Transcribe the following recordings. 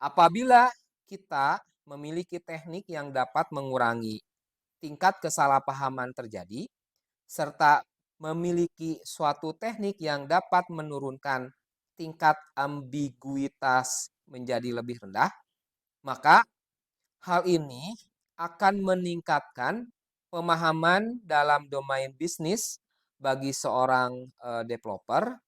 Apabila kita memiliki teknik yang dapat mengurangi tingkat kesalahpahaman terjadi, serta memiliki suatu teknik yang dapat menurunkan tingkat ambiguitas menjadi lebih rendah, maka hal ini akan meningkatkan pemahaman dalam domain bisnis bagi seorang developer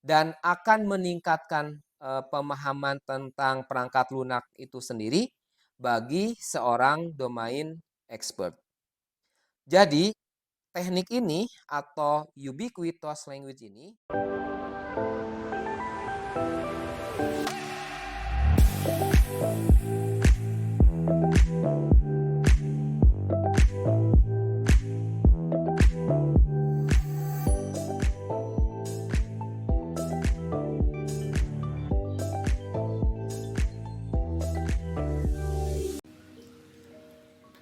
dan akan meningkatkan pemahaman tentang perangkat lunak itu sendiri bagi seorang domain expert. Jadi, teknik ini atau ubiquitous language ini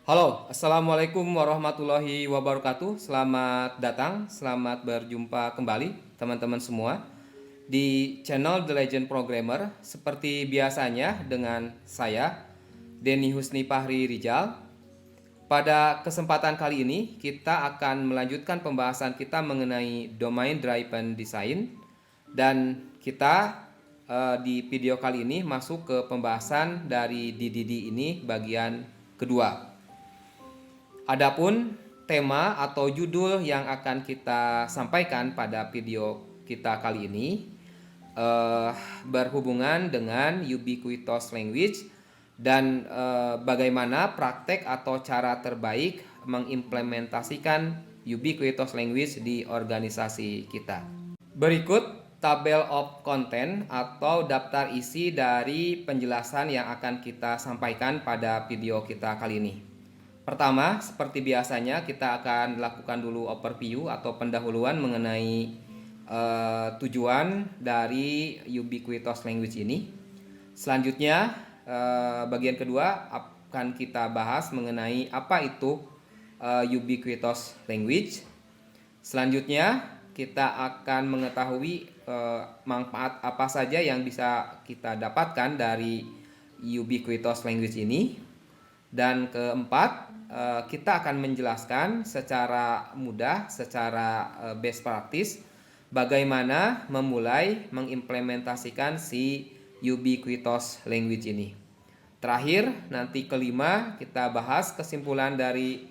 Halo, Assalamualaikum warahmatullahi wabarakatuh. Selamat datang, selamat berjumpa kembali teman-teman semua di channel The Legend Programmer. Seperti biasanya dengan saya, Denny Husni Fahri Rijal. Pada kesempatan kali ini kita akan melanjutkan pembahasan kita mengenai Domain Driven Design. Dan kita di video kali ini masuk ke pembahasan dari DDD ini bagian kedua. Adapun tema atau judul yang akan kita sampaikan pada video kita kali ini berhubungan dengan ubiquitous language dan bagaimana praktek atau cara terbaik mengimplementasikan ubiquitous language di organisasi kita. Berikut tabel of content atau daftar isi dari penjelasan yang akan kita sampaikan pada video kita kali ini. Pertama, seperti biasanya kita akan lakukan dulu overview atau pendahuluan mengenai tujuan dari ubiquitous language ini. Selanjutnya, bagian kedua akan kita bahas mengenai apa itu ubiquitous language. Selanjutnya, kita akan mengetahui manfaat apa saja yang bisa kita dapatkan dari ubiquitous language ini. Dan keempat, kita akan menjelaskan secara mudah, secara best practice, bagaimana memulai mengimplementasikan si ubiquitous language ini. Terakhir, nanti kelima, kita bahas kesimpulan dari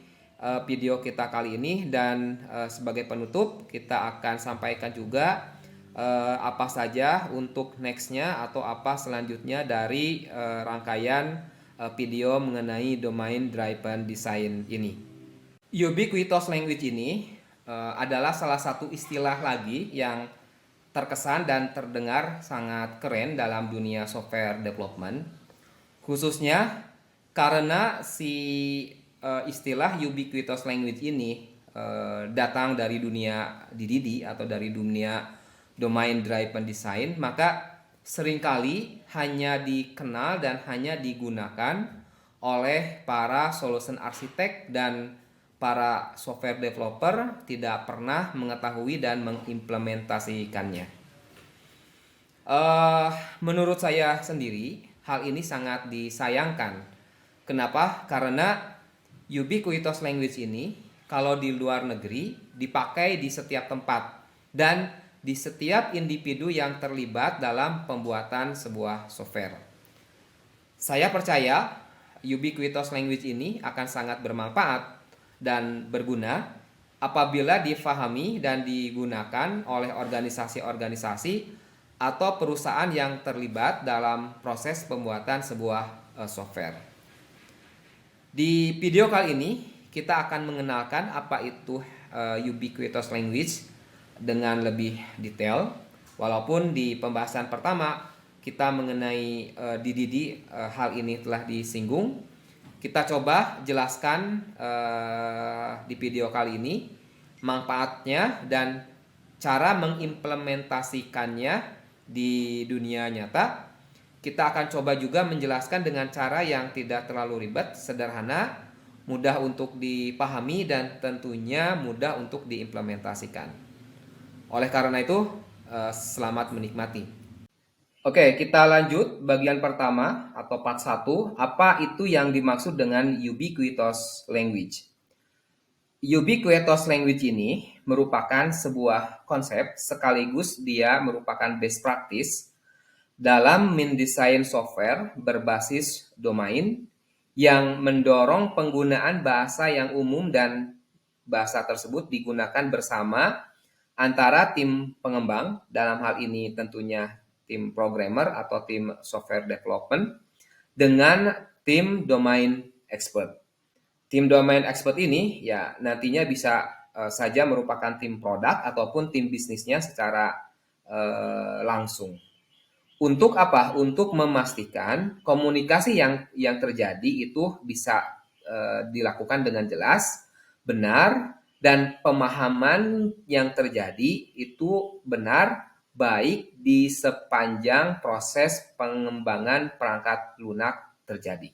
video kita kali ini. Dan sebagai penutup, kita akan sampaikan juga apa saja untuk nextnya atau apa selanjutnya dari rangkaian video mengenai domain driven design ini. Ubiquitous language ini adalah salah satu istilah lagi yang terkesan dan terdengar sangat keren dalam dunia software development, khususnya karena si istilah ubiquitous language ini datang dari dunia DDD atau dari dunia domain driven design, maka seringkali hanya dikenal dan hanya digunakan oleh para solution arsitek dan para software developer, tidak pernah mengetahui dan mengimplementasikannya. Menurut saya sendiri, hal ini sangat disayangkan. Kenapa? Karena ubiquitous language ini kalau di luar negeri dipakai di setiap tempat dan di setiap individu yang terlibat dalam pembuatan sebuah software. Saya percaya ubiquitous language ini akan sangat bermanfaat dan berguna apabila difahami dan digunakan oleh organisasi-organisasi atau perusahaan yang terlibat dalam proses pembuatan sebuah software. Di video kali ini kita akan mengenalkan apa itu ubiquitous language dengan lebih detail. Walaupun di pembahasan pertama kita mengenai DDD hal ini telah disinggung, kita coba jelaskan di video kali ini manfaatnya dan cara mengimplementasikannya di dunia nyata. Kita akan coba juga menjelaskan dengan cara yang tidak terlalu ribet, sederhana, mudah untuk dipahami dan tentunya mudah untuk diimplementasikan. Oleh karena itu, selamat menikmati. Oke, kita lanjut bagian pertama atau part 1. Apa itu yang dimaksud dengan ubiquitous language? Ubiquitous language ini merupakan sebuah konsep sekaligus dia merupakan best practice dalam mendesain software berbasis domain yang mendorong penggunaan bahasa yang umum dan bahasa tersebut digunakan bersama antara tim pengembang, dalam hal ini tentunya tim programmer atau tim software development, dengan tim domain expert. Tim domain expert ini ya nantinya bisa saja merupakan tim produk ataupun tim bisnisnya secara langsung. Untuk apa? Untuk memastikan komunikasi yang terjadi itu bisa dilakukan dengan jelas, benar, dan pemahaman yang terjadi itu benar baik di sepanjang proses pengembangan perangkat lunak terjadi.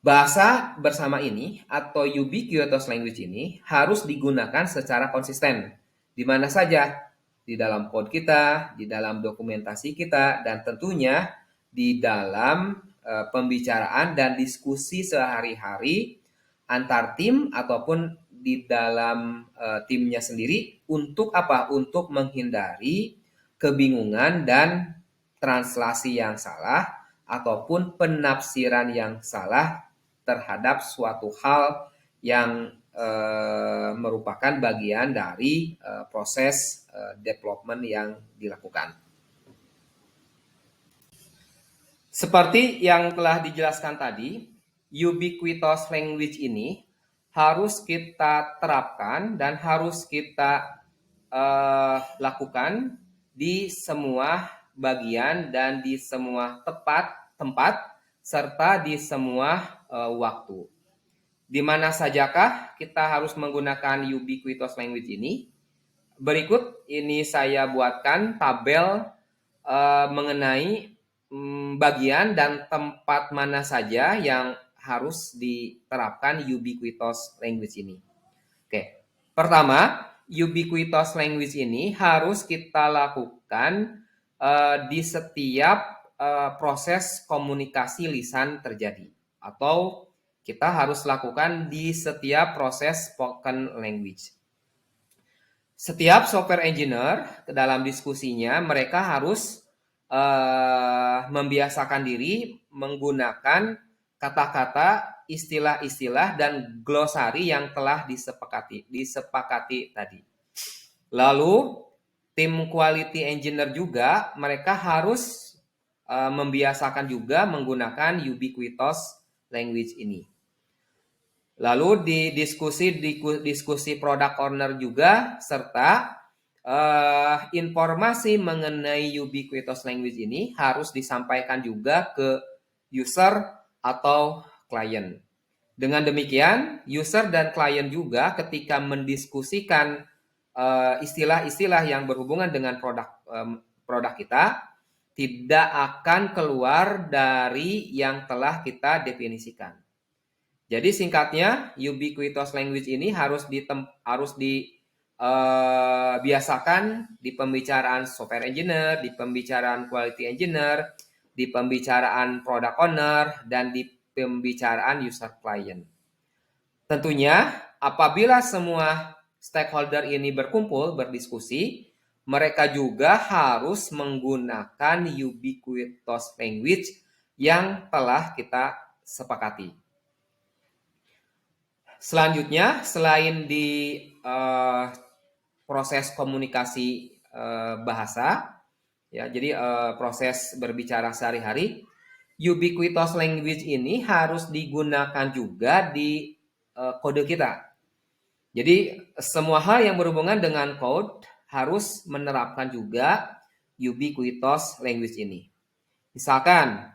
Bahasa bersama ini atau ubiquitous language ini harus digunakan secara konsisten di mana saja, di dalam code kita, di dalam dokumentasi kita, dan tentunya di dalam pembicaraan dan diskusi sehari-hari antar tim ataupun di dalam timnya sendiri. Untuk apa? Untuk menghindari kebingungan dan translasi yang salah ataupun penafsiran yang salah terhadap suatu hal yang merupakan bagian dari proses development yang dilakukan. Seperti yang telah dijelaskan tadi, ubiquitous language ini harus kita terapkan dan harus kita lakukan di semua bagian dan di semua tempat serta di semua waktu. Di mana sajakah kita harus menggunakan ubiquitous language ini? Berikut ini saya buatkan tabel mengenai bagian dan tempat mana saja yang harus diterapkan ubiquitous language ini. Oke, pertama, ubiquitous language ini harus kita lakukan di setiap proses komunikasi lisan terjadi, atau kita harus lakukan di setiap proses spoken language. Setiap software engineer dalam diskusinya mereka harus membiasakan diri menggunakan kata-kata, istilah-istilah, dan glosari yang telah disepakati tadi. Lalu tim quality engineer juga mereka harus membiasakan juga menggunakan ubiquitous language ini. Lalu di diskusi product owner juga serta informasi mengenai ubiquitous language ini harus disampaikan juga ke user atau klien. Dengan demikian, user dan klien juga ketika mendiskusikan istilah-istilah yang berhubungan dengan produk kita tidak akan keluar dari yang telah kita definisikan. Jadi singkatnya, ubiquitous language ini harus dibiasakan di pembicaraan software engineer, di pembicaraan quality engineer, di pembicaraan product owner, dan di pembicaraan user client. Tentunya, apabila semua stakeholder ini berkumpul, berdiskusi, mereka juga harus menggunakan ubiquitous language yang telah kita sepakati. Selanjutnya, selain di proses komunikasi bahasa, ya, jadi proses berbicara sehari-hari, ubiquitous language ini harus digunakan juga di kode kita. Jadi semua hal yang berhubungan dengan code harus menerapkan juga ubiquitous language ini. Misalkan,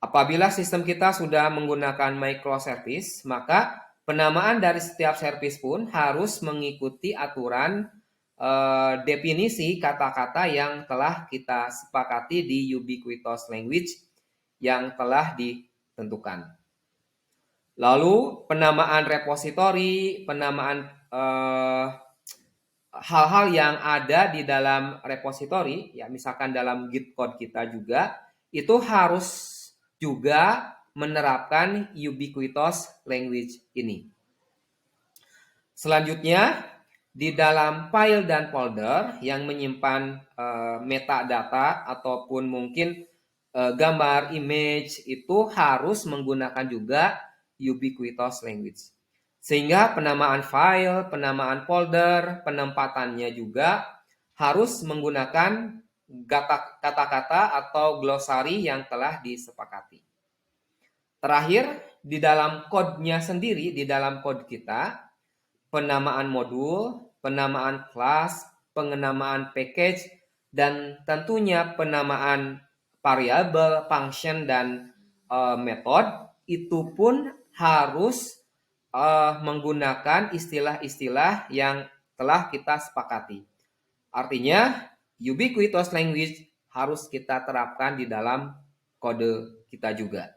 apabila sistem kita sudah menggunakan microservice, maka penamaan dari setiap service pun harus mengikuti aturan definisi kata-kata yang telah kita sepakati di ubiquitous language yang telah ditentukan. Lalu penamaan repository, penamaan hal-hal yang ada di dalam repository, ya misalkan dalam Git code kita juga, itu harus juga menerapkan ubiquitous language ini. Selanjutnya, di dalam file dan folder yang menyimpan metadata ataupun mungkin gambar, image, itu harus menggunakan juga ubiquitous language. Sehingga penamaan file, penamaan folder, penempatannya juga harus menggunakan kata-kata atau glosari yang telah disepakati. Terakhir, di dalam code-nya sendiri, di dalam code kita, penamaan modul, penamaan kelas, pengenamaan package, dan tentunya penamaan variabel, function, dan method itu pun harus menggunakan istilah-istilah yang telah kita sepakati. Artinya, ubiquitous language harus kita terapkan di dalam kode kita juga.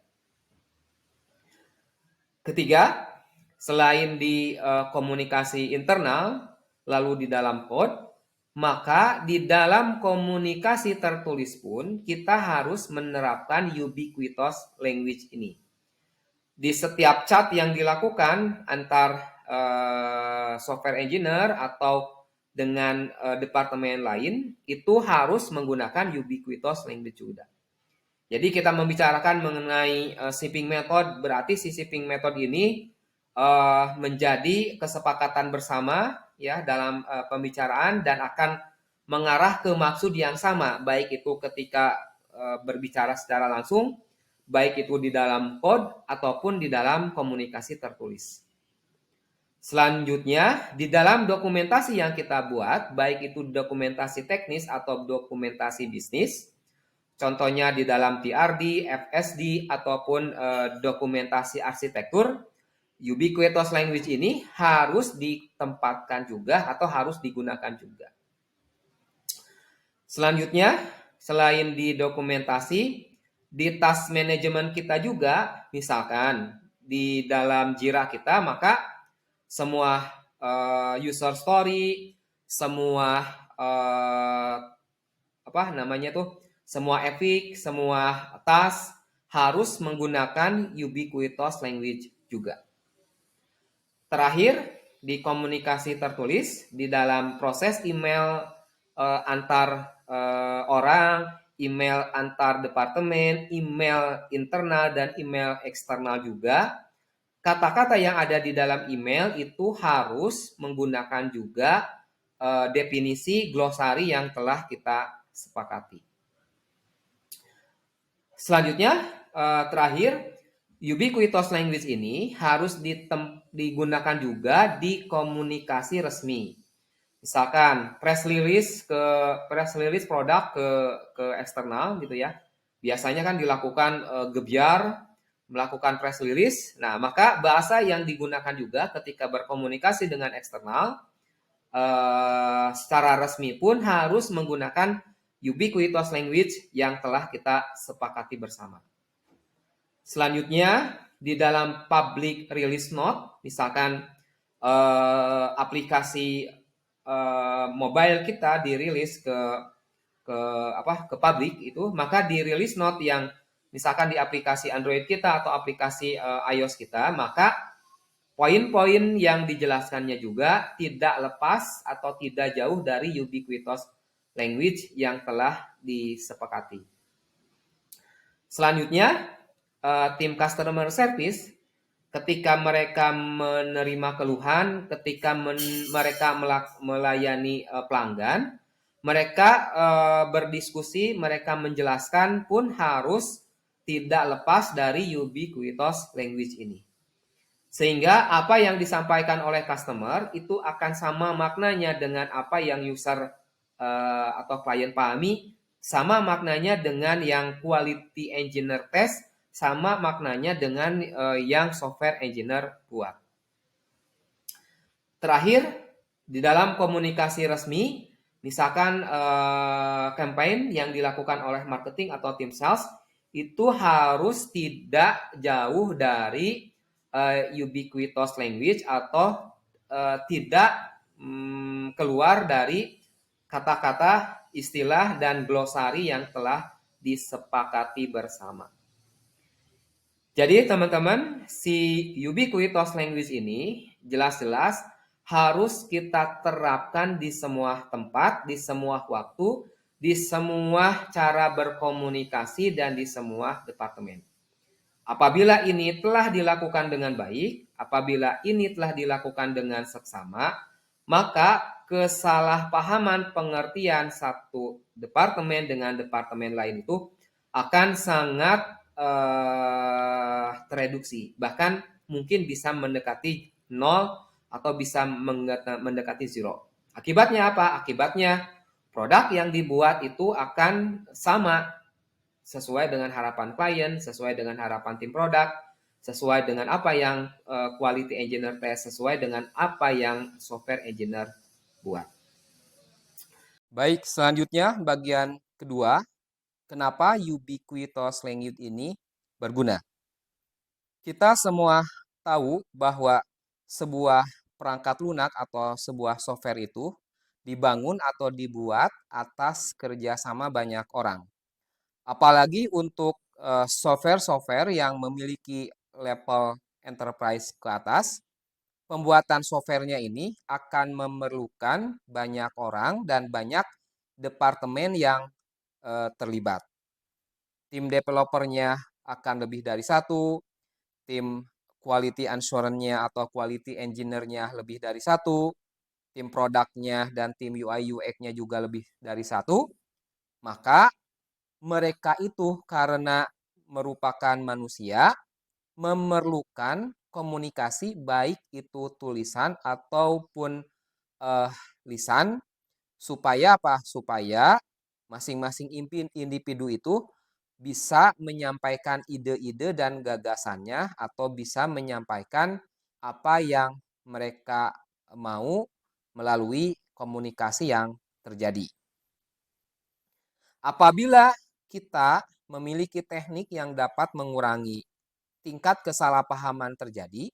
Ketiga, selain di komunikasi internal, lalu di dalam code, maka di dalam komunikasi tertulis pun kita harus menerapkan ubiquitous language ini. Di setiap chat yang dilakukan antar software engineer atau dengan departemen lain, itu harus menggunakan ubiquitous language juga. Jadi kita membicarakan mengenai shipping method, berarti si shipping method ini menjadi kesepakatan bersama ya dalam pembicaraan dan akan mengarah ke maksud yang sama, baik itu ketika berbicara secara langsung, baik itu di dalam code ataupun di dalam komunikasi tertulis. Selanjutnya, di dalam dokumentasi yang kita buat, baik itu dokumentasi teknis atau dokumentasi bisnis, contohnya di dalam TRD, FSD, ataupun dokumentasi arsitektur, ubiquitous language ini harus ditempatkan juga atau harus digunakan juga. Selanjutnya, selain di dokumentasi, di task management kita juga, misalkan di dalam Jira kita, maka semua user story, semua semua epic, semua task harus menggunakan ubiquitous language juga. Terakhir, di komunikasi tertulis, di dalam proses email antar orang, email antar departemen, email internal, dan email eksternal juga, kata-kata yang ada di dalam email itu harus menggunakan juga definisi glosari yang telah kita sepakati. Selanjutnya, terakhir, ubiquitous language ini harus digunakan juga di komunikasi resmi. Misalkan press release produk ke eksternal gitu ya. Biasanya kan dilakukan gebyar, melakukan press release. Nah, maka bahasa yang digunakan juga ketika berkomunikasi dengan eksternal secara resmi pun harus menggunakan ubiquitous language yang telah kita sepakati bersama. Selanjutnya, di dalam public release note, misalkan aplikasi mobile kita dirilis ke publik itu, maka di release note yang misalkan di aplikasi Android kita atau aplikasi iOS kita, maka poin-poin yang dijelaskannya juga tidak lepas atau tidak jauh dari ubiquitous language yang telah disepakati. Selanjutnya, tim customer service ketika mereka menerima keluhan, ketika mereka melayani pelanggan, mereka berdiskusi, mereka menjelaskan pun harus tidak lepas dari ubiquitous language ini. Sehingga apa yang disampaikan oleh customer itu akan sama maknanya dengan apa yang user atau klien pahami, sama maknanya dengan yang quality engineer test, sama maknanya dengan yang software engineer buat. Terakhir, di dalam komunikasi resmi, misalkan campaign yang dilakukan oleh marketing atau tim sales, itu harus tidak jauh dari ubiquitous language atau tidak keluar dari kata-kata, istilah, dan glosari yang telah disepakati bersama. Jadi teman-teman, si ubiquitous language ini jelas-jelas harus kita terapkan di semua tempat, di semua waktu, di semua cara berkomunikasi, dan di semua departemen. Apabila ini telah dilakukan dengan baik, apabila ini telah dilakukan dengan seksama, maka kesalahpahaman pengertian satu departemen dengan departemen lain itu akan sangat tereduksi. Bahkan mungkin bisa mendekati nol atau bisa mendekati zero. Akibatnya apa? Akibatnya produk yang dibuat itu akan sama sesuai dengan harapan klien, sesuai dengan harapan tim produk, sesuai dengan apa yang quality engineer test, sesuai dengan apa yang software engineer buat. Baik, selanjutnya bagian kedua, kenapa ubiquitous language ini berguna? Kita semua tahu bahwa sebuah perangkat lunak atau sebuah software itu dibangun atau dibuat atas kerjasama banyak orang. Apalagi untuk software-software yang memiliki level enterprise ke atas, pembuatan softwarenya ini akan memerlukan banyak orang dan banyak departemen yang terlibat. Tim developernya akan lebih dari satu, tim quality assurance-nya atau quality engineer-nya lebih dari satu, tim produknya dan tim UI UX-nya juga lebih dari satu, maka mereka itu karena merupakan manusia, memerlukan komunikasi baik itu tulisan ataupun lisan, supaya apa? Supaya masing-masing individu itu bisa menyampaikan ide-ide dan gagasannya atau bisa menyampaikan apa yang mereka mau melalui komunikasi yang terjadi. Apabila kita memiliki teknik yang dapat mengurangi tingkat kesalahpahaman terjadi,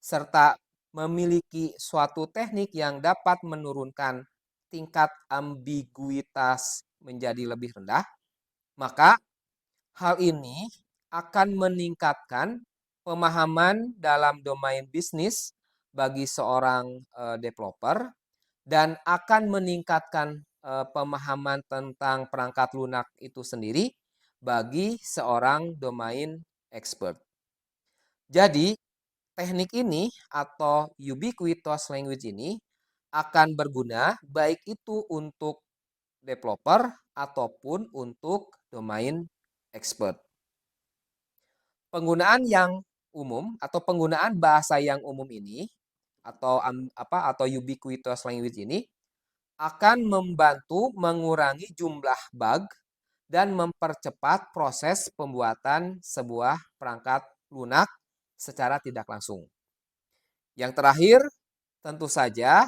serta memiliki suatu teknik yang dapat menurunkan tingkat ambiguitas menjadi lebih rendah, maka hal ini akan meningkatkan pemahaman dalam domain bisnis bagi seorang developer dan akan meningkatkan pemahaman tentang perangkat lunak itu sendiri bagi seorang domain expert. Jadi, teknik ini atau ubiquitous language ini akan berguna baik itu untuk developer ataupun untuk domain expert. Penggunaan yang umum atau penggunaan bahasa yang umum ini atau ubiquitous language ini akan membantu mengurangi jumlah bug dan mempercepat proses pembuatan sebuah perangkat lunak secara tidak langsung. Yang terakhir, tentu saja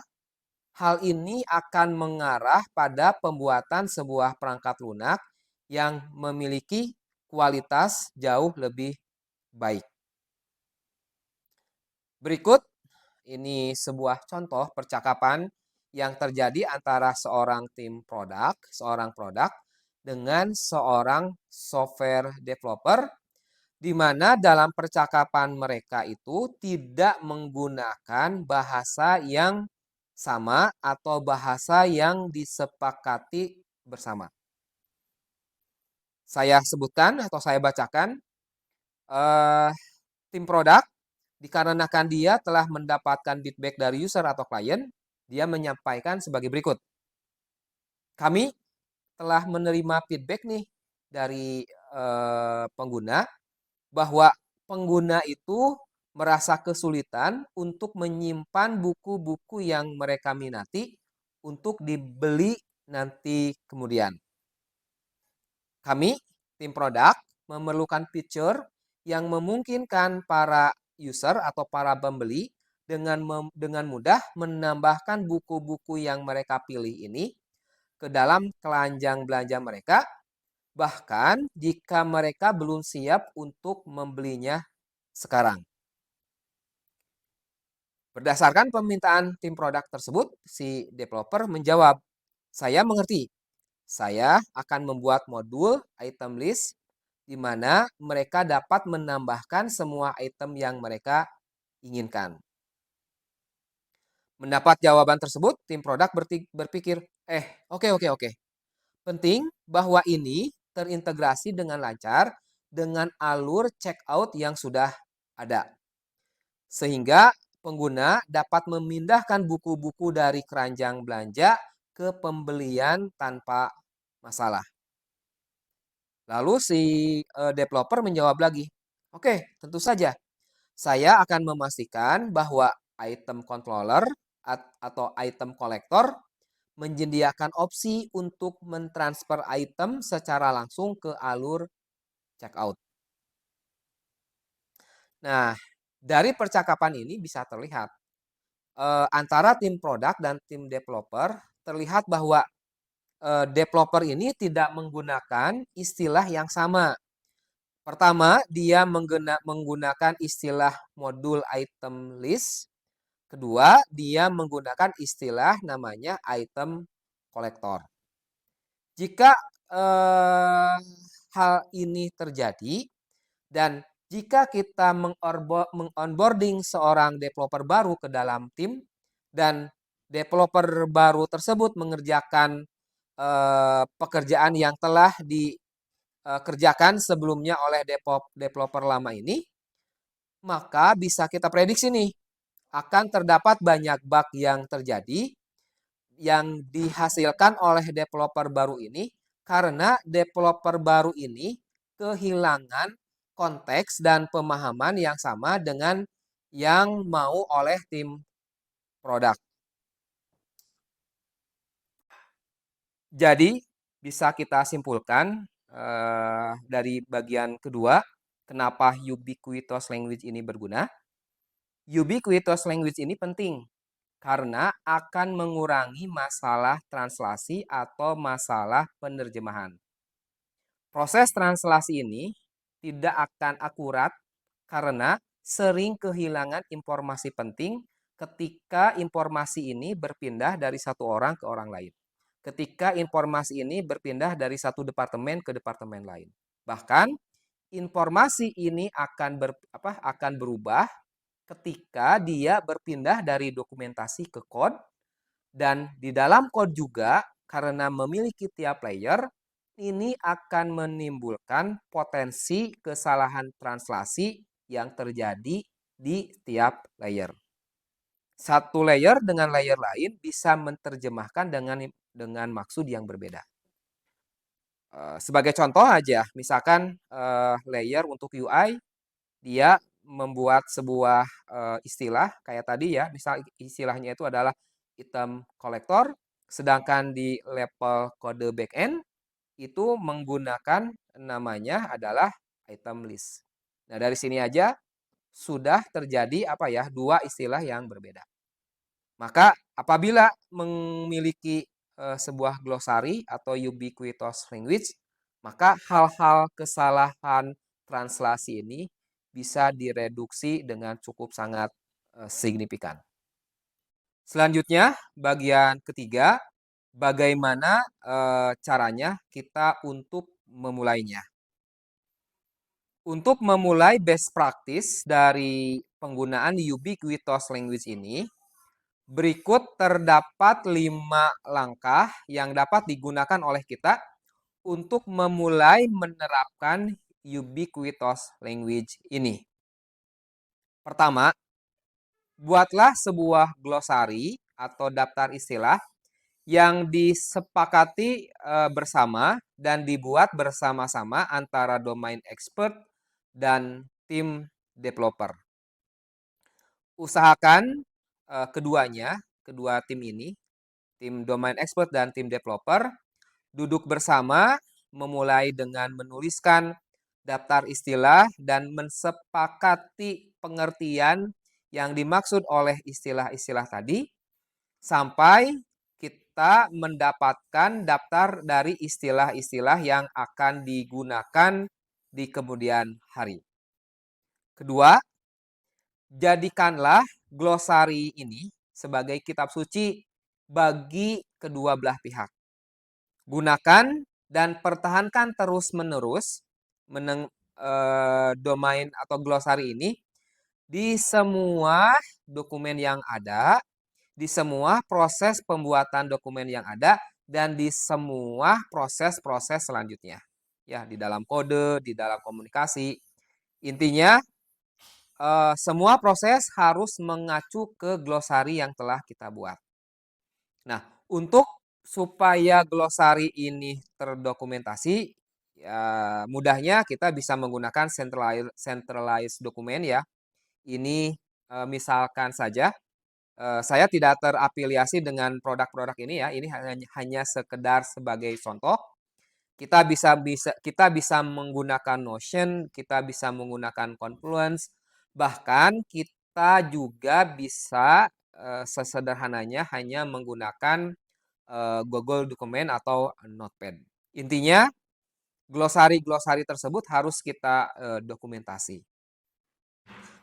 hal ini akan mengarah pada pembuatan sebuah perangkat lunak yang memiliki kualitas jauh lebih baik. Berikut ini sebuah contoh percakapan yang terjadi antara seorang seorang produk dengan seorang software developer, di mana dalam percakapan mereka itu tidak menggunakan bahasa yang sama atau bahasa yang disepakati bersama. Saya sebutkan atau saya bacakan, tim produk dikarenakan dia telah mendapatkan feedback dari user atau klien, dia menyampaikan sebagai berikut. Kami telah menerima feedback nih dari pengguna bahwa pengguna itu merasa kesulitan untuk menyimpan buku-buku yang mereka minati untuk dibeli nanti kemudian. Kami, tim produk, memerlukan fitur yang memungkinkan para user atau para pembeli dengan mudah menambahkan buku-buku yang mereka pilih ini ke dalam keranjang belanja mereka, bahkan jika mereka belum siap untuk membelinya sekarang. Berdasarkan permintaan tim produk tersebut, si developer menjawab, "Saya mengerti. Saya akan membuat modul item list di mana mereka dapat menambahkan semua item yang mereka inginkan." Mendapat jawaban tersebut, tim produk berpikir, oke, oke, oke. Penting bahwa ini terintegrasi dengan lancar dengan alur checkout yang sudah ada. Sehingga pengguna dapat memindahkan buku-buku dari keranjang belanja ke pembelian tanpa masalah. Lalu si developer menjawab lagi, "Oke, tentu saja. Saya akan memastikan bahwa item controller atau item kolektor menyediakan opsi untuk mentransfer item secara langsung ke alur checkout." Nah, dari percakapan ini bisa terlihat antara tim produk dan tim developer terlihat bahwa developer ini tidak menggunakan istilah yang sama. Pertama, dia menggunakan istilah modul item list. Kedua, dia menggunakan istilah namanya item kolektor. Jika hal ini terjadi dan jika kita mengonboarding seorang developer baru ke dalam tim dan developer baru tersebut mengerjakan pekerjaan yang telah dikerjakan sebelumnya oleh developer lama ini, maka bisa kita prediksi nih akan terdapat banyak bug yang terjadi yang dihasilkan oleh developer baru ini karena developer baru ini kehilangan konteks dan pemahaman yang sama dengan yang mau oleh tim produk. Jadi bisa kita simpulkan dari bagian kedua, kenapa ubiquitous language ini berguna. Ubiquitous language ini penting karena akan mengurangi masalah translasi atau masalah penerjemahan. Proses translasi ini tidak akan akurat karena sering kehilangan informasi penting ketika informasi ini berpindah dari satu orang ke orang lain. Ketika informasi ini berpindah dari satu departemen ke departemen lain. Bahkan informasi ini akan berubah ketika dia berpindah dari dokumentasi ke kode, dan di dalam kode juga karena memiliki tiap layer ini akan menimbulkan potensi kesalahan translasi yang terjadi di tiap layer. Satu layer dengan layer lain bisa menerjemahkan dengan maksud yang berbeda. Sebagai contoh aja, misalkan layer untuk UI, dia membuat sebuah istilah kayak tadi ya, misal istilahnya itu adalah item kolektor, sedangkan di level kode backend itu menggunakan namanya adalah item list. Nah, dari sini aja sudah terjadi dua istilah yang berbeda. Maka apabila memiliki sebuah glosari atau ubiquitous language, maka hal-hal kesalahan translasi ini bisa direduksi dengan cukup sangat signifikan. Selanjutnya, bagian ketiga, bagaimana caranya kita untuk memulainya. Untuk memulai best practice dari penggunaan ubiquitous language ini, berikut terdapat 5 langkah yang dapat digunakan oleh kita untuk memulai menerapkan ubiquitous language ini. Pertama, buatlah sebuah glosari atau daftar istilah yang disepakati bersama dan dibuat bersama-sama antara domain expert dan tim developer. Usahakan kedua tim ini, tim domain expert dan tim developer, duduk bersama memulai dengan menuliskan daftar istilah dan mensepakati pengertian yang dimaksud oleh istilah-istilah tadi sampai kita mendapatkan daftar dari istilah-istilah yang akan digunakan di kemudian hari. Kedua, Jadikanlah glosari ini sebagai kitab suci bagi kedua belah pihak. Gunakan dan pertahankan terus-menerus domain atau glosari ini di semua dokumen yang ada, di semua proses pembuatan dokumen yang ada, dan di semua proses-proses selanjutnya. Ya, di dalam kode, di dalam komunikasi. Intinya, semua proses harus mengacu ke glosari yang telah kita buat. Nah, untuk supaya glosari ini terdokumentasi, ya mudahnya kita bisa menggunakan centralized dokumen ya. Ini misalkan saja saya tidak terafiliasi dengan produk-produk ini ya. Ini hanya sekedar sebagai contoh. Kita bisa menggunakan Notion, kita bisa menggunakan Confluence, bahkan kita juga bisa sesederhananya hanya menggunakan Google Dokumen atau Notepad. Intinya glosari-glosari tersebut harus kita dokumentasi.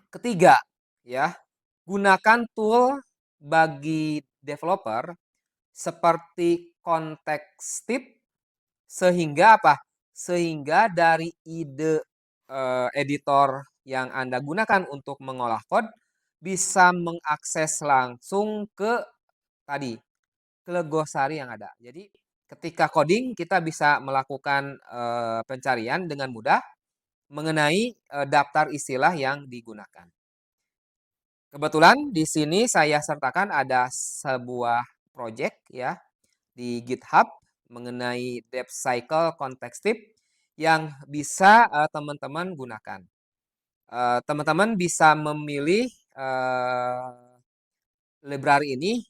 Ketiga, ya, gunakan tool bagi developer seperti Context Tip sehingga apa? Sehingga dari ide editor yang Anda gunakan untuk mengolah kode bisa mengakses langsung ke tadi, ke glosari yang ada. Jadi ketika coding kita bisa melakukan pencarian dengan mudah mengenai daftar istilah yang digunakan. Kebetulan di sini saya sertakan ada sebuah project ya di GitHub mengenai dev cycle context tip yang bisa teman-teman gunakan. Teman-teman bisa memilih library ini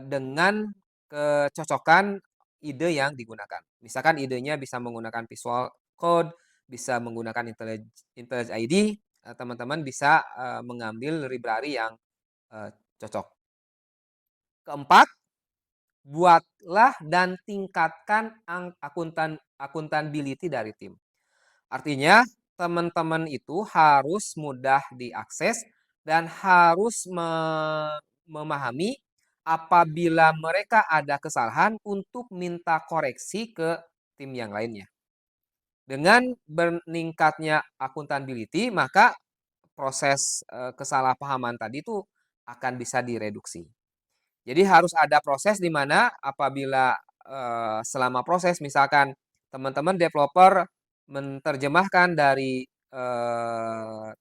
dengan kecocokan ide yang digunakan. Misalkan idenya bisa menggunakan Visual Code, bisa menggunakan IntelliJ ID, teman-teman bisa mengambil library yang cocok. Keempat, buatlah dan tingkatkan accountability dari tim. Artinya, teman-teman itu harus mudah diakses dan harus memahami apabila mereka ada kesalahan untuk minta koreksi ke tim yang lainnya. Dengan meningkatnya accountability, maka proses kesalahpahaman tadi itu akan bisa direduksi. Jadi harus ada proses di mana apabila selama proses misalkan teman-teman developer menerjemahkan dari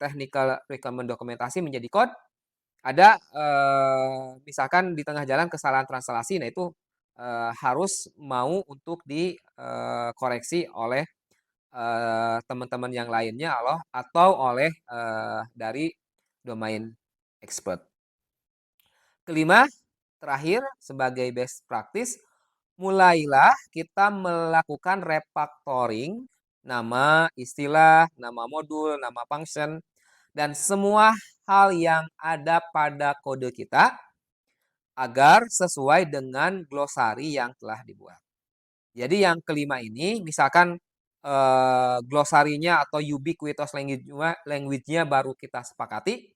technical requirement dokumentasi menjadi code, ada misalkan di tengah jalan kesalahan translasi, nah itu harus mau untuk dikoreksi oleh teman-teman yang lainnya atau oleh dari domain expert. Kelima, terakhir sebagai best practice, mulailah kita melakukan refactoring nama istilah, nama modul, nama function, dan semua hal yang ada pada kode kita agar sesuai dengan glosari yang telah dibuat. Jadi yang kelima ini, misalkan glosarinya atau ubiquitous language-nya baru kita sepakati.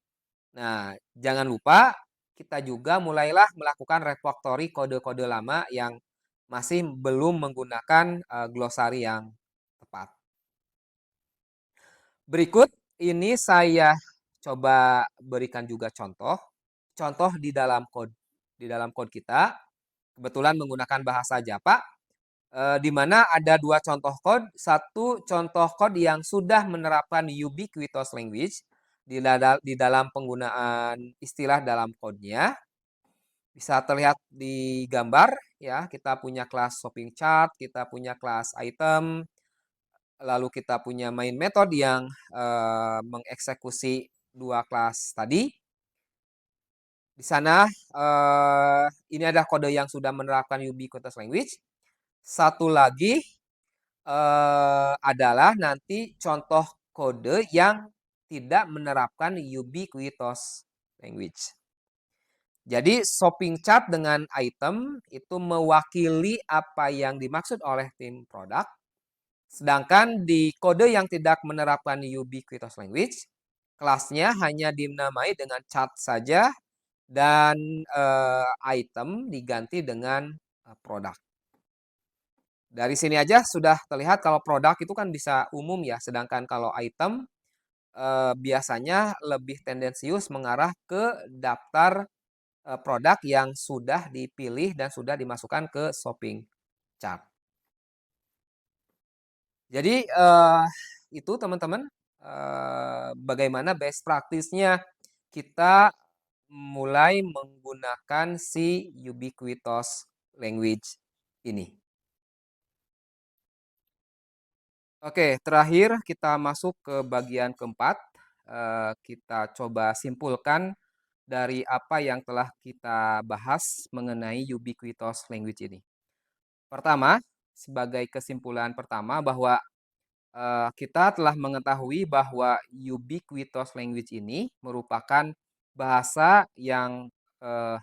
Nah, jangan lupa kita juga mulailah melakukan refactory kode-kode lama yang masih belum menggunakan glosari yang tepat. Berikut ini saya coba berikan juga contoh di dalam kode kita. Kebetulan menggunakan bahasa Java, di mana ada dua contoh kode. Satu contoh kode yang sudah menerapkan ubiquitous language di dalam penggunaan istilah dalam kodenya. Bisa terlihat di gambar ya, kita punya kelas shopping chart, kita punya kelas item, lalu kita punya main method yang mengeksekusi dua kelas tadi. Di sana ini ada kode yang sudah menerapkan ubiquitous language. Satu lagi adalah nanti contoh kode yang tidak menerapkan ubiquitous language. Jadi shopping chart dengan item itu mewakili apa yang dimaksud oleh tim produk. Sedangkan di kode yang tidak menerapkan ubiquitous language, Kelasnya hanya dinamai dengan chart saja dan item diganti dengan produk. Dari sini aja sudah terlihat kalau produk itu kan bisa umum ya, sedangkan kalau item biasanya lebih tendensius mengarah ke daftar produk yang sudah dipilih dan sudah dimasukkan ke shopping cart. Jadi itu teman-teman, bagaimana best practice-nya kita mulai menggunakan si ubiquitous language ini. Oke, terakhir kita masuk ke bagian keempat. Kita coba simpulkan dari apa yang telah kita bahas mengenai ubiquitous language ini. Pertama, sebagai kesimpulan pertama bahwa kita telah mengetahui bahwa ubiquitous language ini merupakan bahasa yang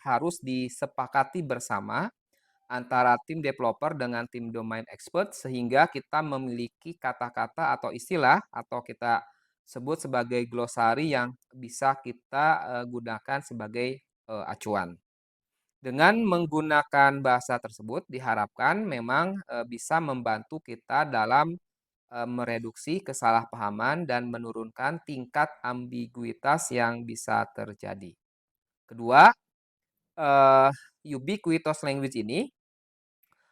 harus disepakati bersama antara tim developer dengan tim domain expert sehingga kita memiliki kata-kata atau istilah atau kita sebut sebagai glosari yang bisa kita gunakan sebagai acuan. Dengan menggunakan bahasa tersebut diharapkan memang bisa membantu kita dalam mereduksi kesalahpahaman dan menurunkan tingkat ambiguitas yang bisa terjadi. Kedua, ubiquitous language ini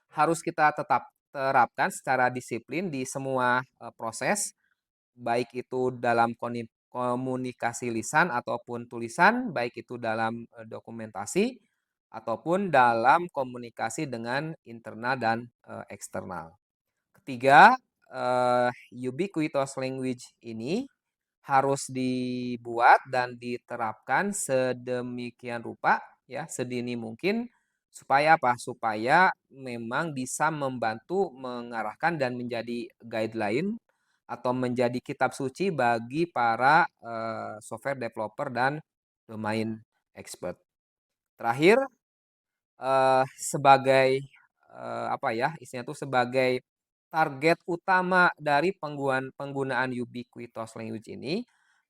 harus kita tetap terapkan secara disiplin di semua proses, baik itu dalam komunikasi lisan ataupun tulisan, baik itu dalam dokumentasi ataupun dalam komunikasi dengan internal dan eksternal. Ketiga, ubiquitous language ini harus dibuat dan diterapkan sedemikian rupa ya, sedini mungkin supaya apa? Supaya memang bisa membantu mengarahkan dan menjadi guideline atau menjadi kitab suci bagi para software developer dan domain expert. Terakhir, sebagai apa ya? Istilahnya itu sebagai target utama dari penggunaan ubiquitous language ini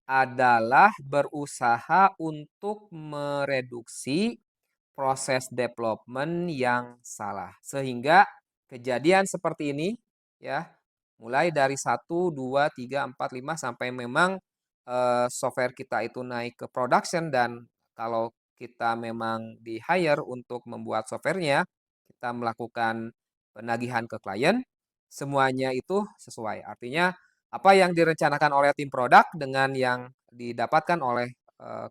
adalah berusaha untuk mereduksi proses development yang salah. Sehingga kejadian seperti ini ya, mulai dari 1, 2, 3, 4, 5 sampai memang software kita itu naik ke production dan kalau kita memang di hire untuk membuat softwarenya, kita melakukan penagihan ke klien, semuanya itu sesuai. Artinya apa yang direncanakan oleh tim produk dengan yang didapatkan oleh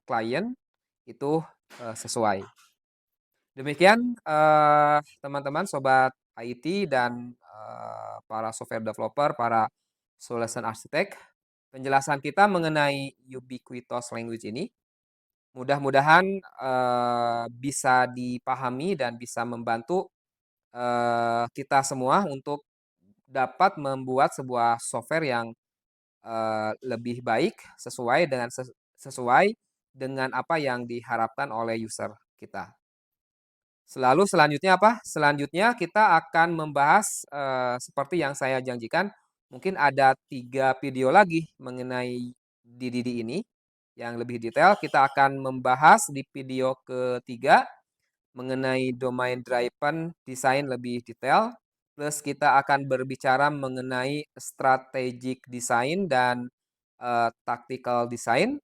klien itu sesuai. Demikian teman-teman sobat IT dan para software developer, para solution architect, penjelasan kita mengenai ubiquitous language ini. Mudah-mudahan bisa dipahami dan bisa membantu kita semua untuk dapat membuat sebuah software yang lebih baik sesuai dengan apa yang diharapkan oleh user kita. Selanjutnya apa? Selanjutnya kita akan membahas seperti yang saya janjikan, mungkin ada 3 video lagi mengenai DDD ini yang lebih detail. Kita akan membahas di video ketiga mengenai domain driven design lebih detail. Plus kita akan berbicara mengenai strategic design dan tactical design.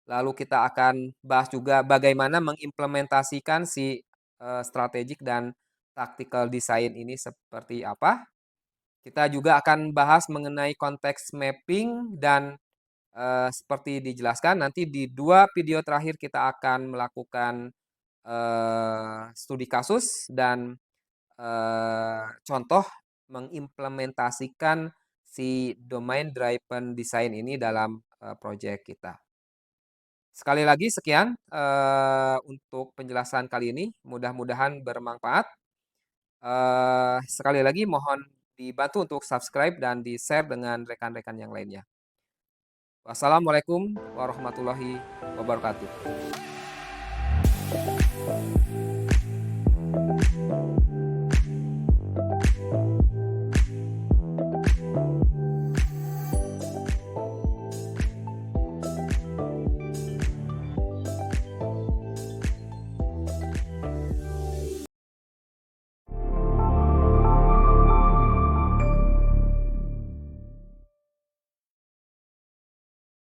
Lalu kita akan bahas juga bagaimana mengimplementasikan si strategic dan tactical design ini seperti apa. Kita juga akan bahas mengenai konteks mapping dan seperti dijelaskan nanti di 2 video terakhir kita akan melakukan studi kasus dan contoh mengimplementasikan si domain driven design ini dalam project kita. Sekali lagi sekian untuk penjelasan kali ini, mudah-mudahan bermanfaat. Sekali lagi mohon dibantu untuk subscribe dan di-share dengan rekan-rekan yang lainnya. Wassalamualaikum warahmatullahi wabarakatuh.